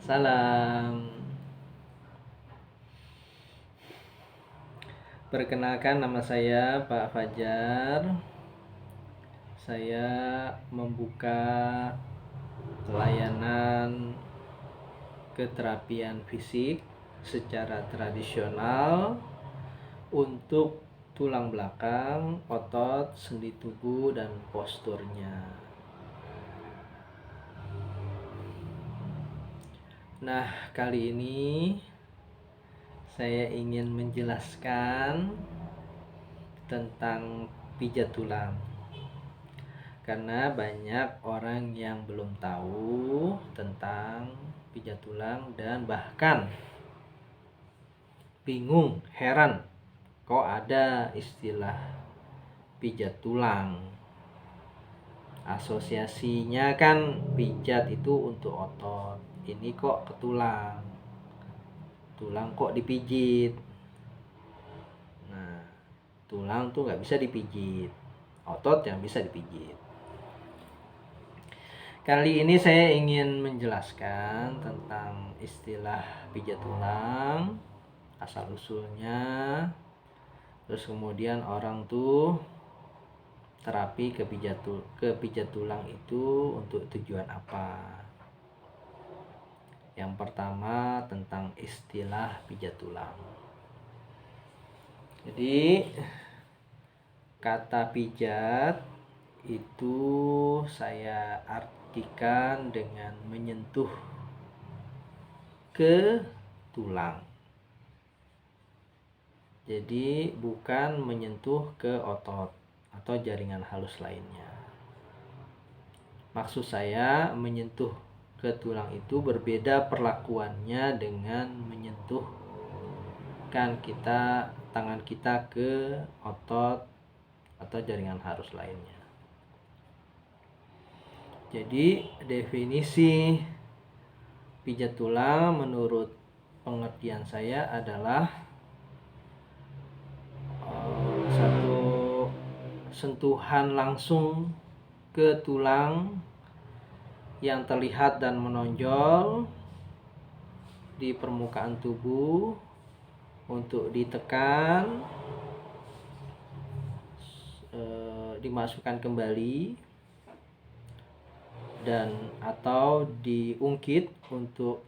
Salam. Perkenalkan, nama saya Pak Fajar. Saya membuka layanan keterapian fisik secara tradisional untuk tulang belakang, otot, sendi tubuh, dan posturnya. Nah, kali ini saya ingin menjelaskan tentang pijat tulang. Karena banyak orang yang belum tahu tentang pijat tulang dan bahkan bingung, heran kok ada istilah pijat tulang. Asosiasinya kan pijat itu untuk otot, ini kok ke tulang. Tulang kok dipijit. Nah, tulang tuh nggak bisa dipijit, otot yang bisa dipijit. Kali ini saya ingin menjelaskan tentang istilah pijat tulang, asal usulnya, terus kemudian orang tuh terapi ke pijat tulang itu untuk tujuan apa. Yang pertama tentang istilah pijat tulang. Jadi kata pijat itu saya artikan dengan menyentuh ke tulang. Jadi bukan menyentuh ke otot atau jaringan halus lainnya. Maksud saya menyentuh ke tulang itu berbeda perlakuannya dengan menyentuhkan tangan kita ke otot atau jaringan halus lainnya. Jadi definisi pijat tulang menurut pengertian saya adalah satu sentuhan langsung ke tulang yang terlihat dan menonjol di permukaan tubuh untuk ditekan, dimasukkan kembali, dan atau diungkit untuk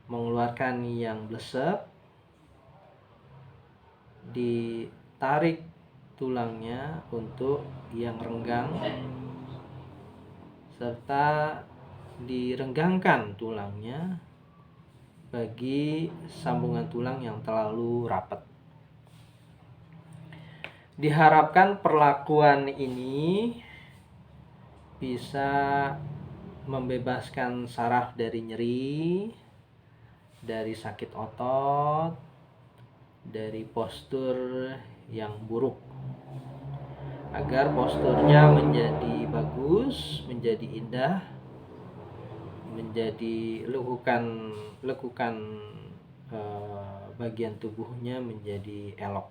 mengeluarkan yang blesek, ditarik tulangnya untuk yang renggang, serta direnggangkan tulangnya bagi sambungan tulang yang terlalu rapat. Diharapkan perlakuan ini bisa membebaskan saraf dari nyeri, dari sakit otot, dari postur yang buruk, agar posturnya menjadi bagus, menjadi indah, menjadi lekukan bagian tubuhnya menjadi elok.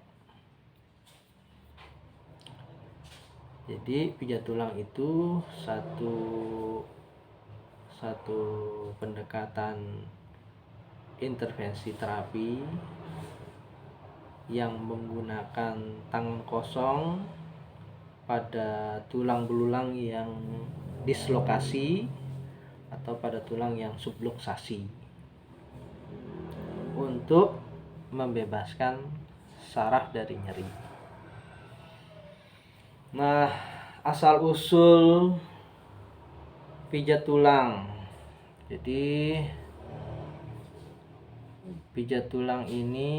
Jadi pijat tulang itu satu pendekatan intervensi terapi yang menggunakan tangan kosong pada tulang belulang yang dislokasi atau pada tulang yang subluksasi untuk membebaskan saraf dari nyeri. Nah, asal usul pijat tulang. Jadi pijat tulang ini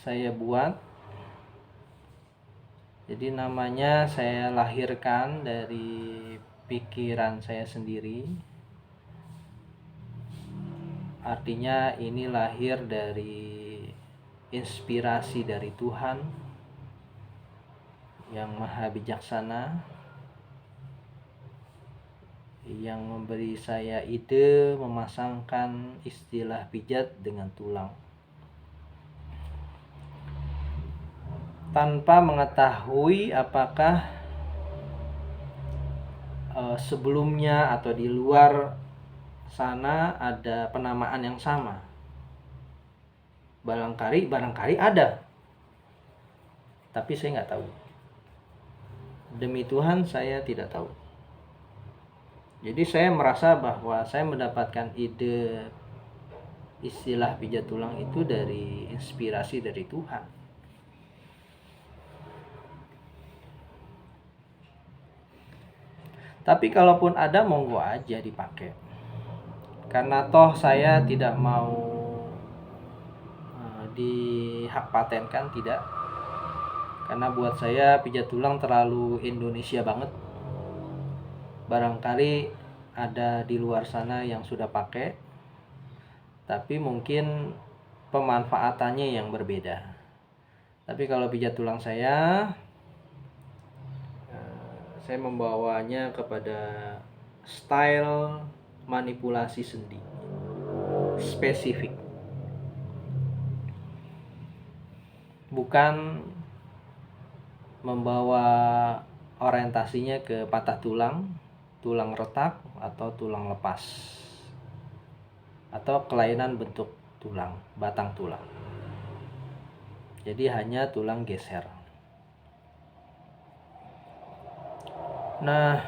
saya buat. Jadi namanya saya lahirkan dari pikiran saya sendiri. Artinya ini lahir dari inspirasi dari Tuhan yang maha bijaksana, yang memberi saya ide memasangkan istilah pijat dengan tulang. Tanpa mengetahui apakah sebelumnya atau di luar sana ada penamaan yang sama. Barangkali ada, tapi saya nggak tahu. Demi Tuhan saya tidak tahu. Jadi saya merasa bahwa saya mendapatkan ide istilah pijat tulang itu dari inspirasi dari Tuhan. Tapi kalaupun ada, monggo aja dipakai. Karena toh saya tidak mau dihak patenkan, tidak. Karena buat saya pijat tulang terlalu Indonesia banget. Barangkali ada di luar sana yang sudah pakai, tapi mungkin pemanfaatannya yang berbeda. Tapi kalau pijat tulang saya membawanya kepada style manipulasi sendi spesifik, bukan membawa orientasinya ke patah tulang, tulang retak, atau tulang lepas, atau kelainan bentuk tulang, batang tulang. Jadi hanya tulang geser. Nah,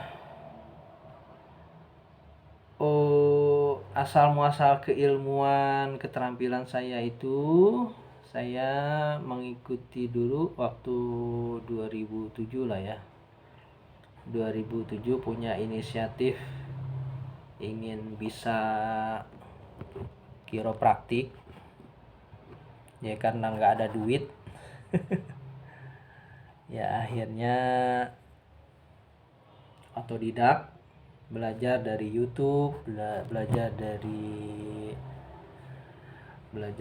asal muasal keilmuan keterampilan saya itu, saya mengikuti dulu waktu 2007 lah ya. 2007 punya inisiatif ingin bisa kiropraktik, ya karena nggak ada duit. Ya akhirnya otodidak, belajar dari YouTube, belajar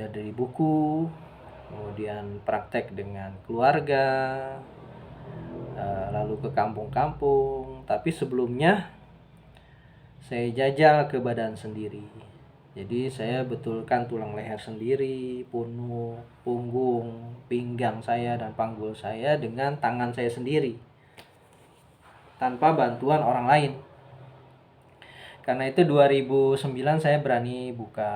dari buku, kemudian praktek dengan keluarga, lalu ke kampung-kampung. Tapi sebelumnya saya jajal ke badan sendiri. Jadi saya betulkan tulang leher sendiri, punuk, punggung, pinggang saya dan panggul saya dengan tangan saya sendiri, tanpa bantuan orang lain. Karena itu 2009 saya berani buka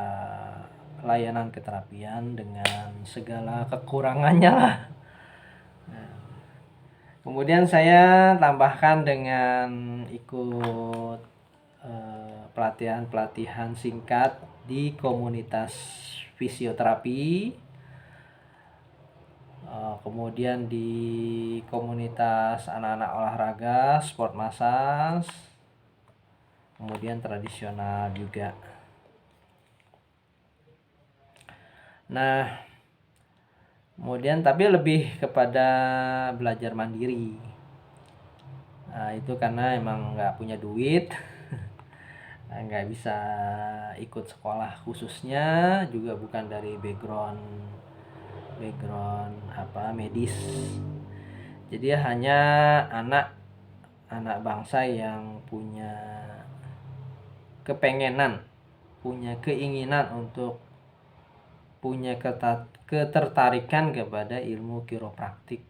layanan keterapian dengan segala kekurangannya lah. Kemudian saya tambahkan dengan ikut pelatihan-pelatihan singkat di komunitas fisioterapi, kemudian di komunitas anak-anak olahraga, sport massage, kemudian tradisional juga. Nah, kemudian tapi lebih kepada belajar mandiri. Nah, itu karena emang nggak punya duit, nggak bisa ikut sekolah khususnya, juga bukan dari background medis. Jadi hanya anak bangsa yang punya keinginan untuk punya ketertarikan kepada ilmu kiropraktik.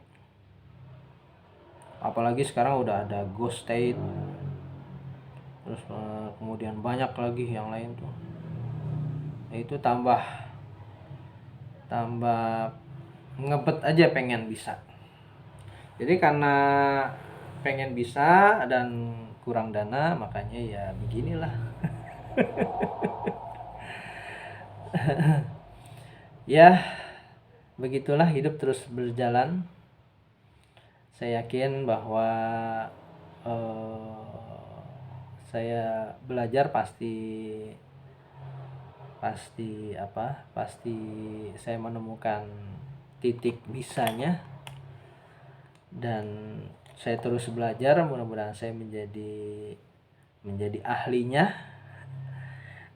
Apalagi sekarang udah ada ghost state, terus kemudian banyak lagi yang lain tuh. Itu tambah ngebet aja pengen bisa. Jadi karena pengen bisa dan kurang dana, makanya ya beginilah. Ya, begitulah hidup terus berjalan. Saya yakin bahwa saya belajar pasti saya menemukan titik bisanya, dan saya terus belajar. Mudah-mudahan saya menjadi ahlinya,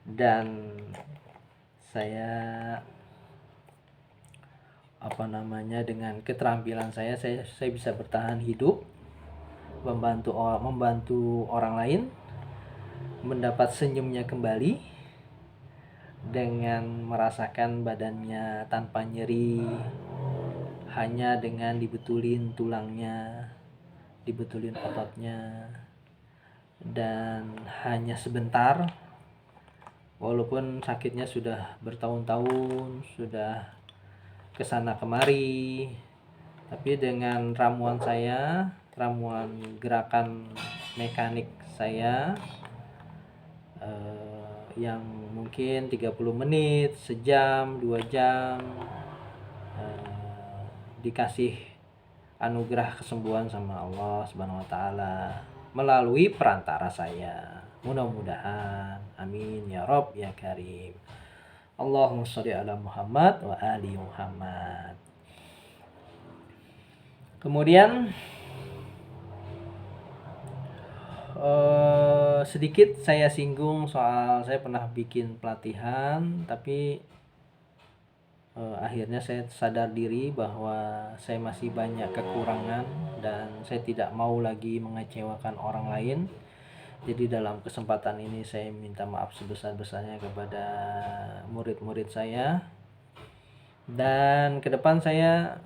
dan saya dengan keterampilan saya bisa bertahan hidup, membantu orang lain, mendapat senyumnya kembali dengan merasakan badannya tanpa nyeri, hanya dengan dibetulin tulangnya, dibetulin ototnya, dan hanya sebentar, walaupun sakitnya sudah bertahun-tahun, sudah kesana kemari, tapi dengan ramuan saya, ramuan gerakan mekanik saya, yang mungkin 30 menit, sejam, 2 jam, dikasih anugerah kesembuhan sama Allah Subhanahu wa taala melalui perantara saya. Mudah-mudahan, amin ya Rob ya Karim. Allahumma sholli ala Muhammad wa ali Muhammad. Kemudian sedikit saya singgung soal saya pernah bikin pelatihan, tapi akhirnya saya sadar diri bahwa saya masih banyak kekurangan dan saya tidak mau lagi mengecewakan orang lain. Jadi dalam kesempatan ini saya minta maaf sebesar-besarnya kepada murid-murid saya, dan ke depan saya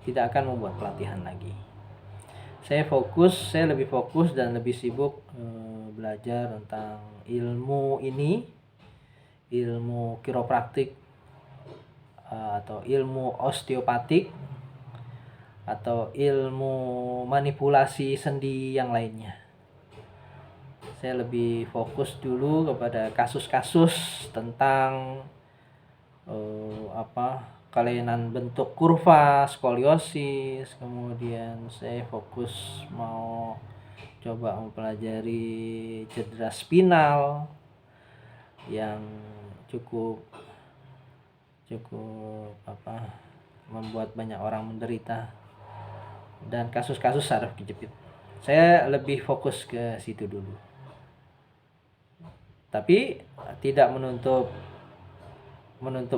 tidak akan membuat pelatihan lagi. Saya lebih fokus dan lebih sibuk belajar tentang ilmu ini, ilmu kiropraktik atau ilmu osteopatik atau ilmu manipulasi sendi yang lainnya. Saya lebih fokus dulu kepada kasus-kasus tentang kelainan bentuk kurva, skoliosis. Kemudian saya fokus mau coba mempelajari cedera spinal yang cukup membuat banyak orang menderita, dan kasus-kasus saraf kejepit. Saya lebih fokus ke situ dulu, tapi tidak menutup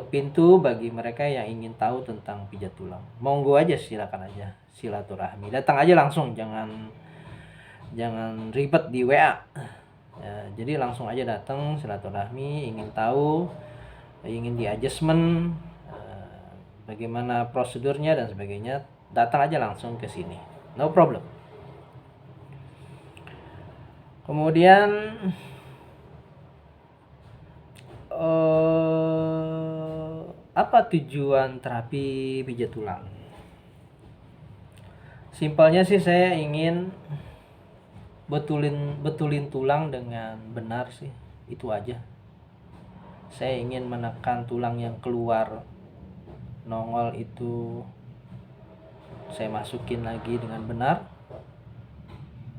pintu bagi mereka yang ingin tahu tentang pijat tulang. Monggo aja, silakan aja, silaturahmi, datang aja langsung, jangan ribet di WA ya. Jadi langsung aja datang, silaturahmi, ingin tahu, ingin di adjustment, bagaimana prosedurnya dan sebagainya, datang aja langsung ke sini, no problem. Kemudian apa tujuan terapi pijat tulang? Simpelnya sih saya ingin betulin tulang dengan benar sih, itu aja. Saya ingin menekan tulang yang keluar nongol itu, saya masukin lagi dengan benar.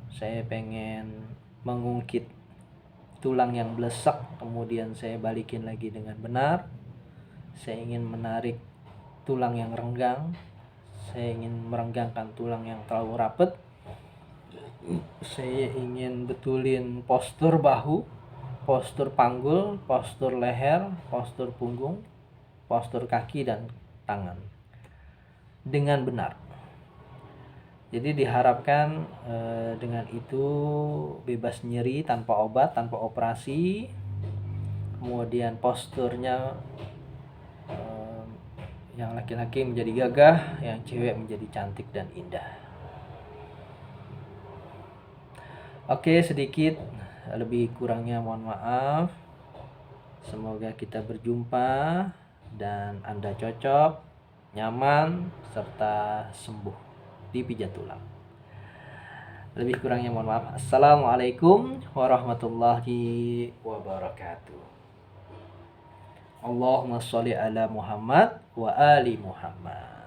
Saya pengen mengungkit tulang yang blesek, kemudian saya balikin lagi dengan benar. Saya ingin menarik tulang yang renggang, saya ingin merenggangkan tulang yang terlalu rapat. Saya ingin betulin postur bahu, postur panggul, postur leher, postur punggung, postur kaki dan tangan dengan benar. Jadi diharapkan dengan itu bebas nyeri tanpa obat, tanpa operasi. Kemudian posturnya yang laki-laki menjadi gagah, yang cewek menjadi cantik dan indah. Oke, sedikit lebih kurangnya mohon maaf. Semoga kita berjumpa dan Anda cocok, nyaman, serta sembuh di pijat tulang. Lebih kurangnya mohon maaf. Assalamualaikum warahmatullahi wabarakatuh. Allahumma sholli ala Muhammad wa ali Muhammad.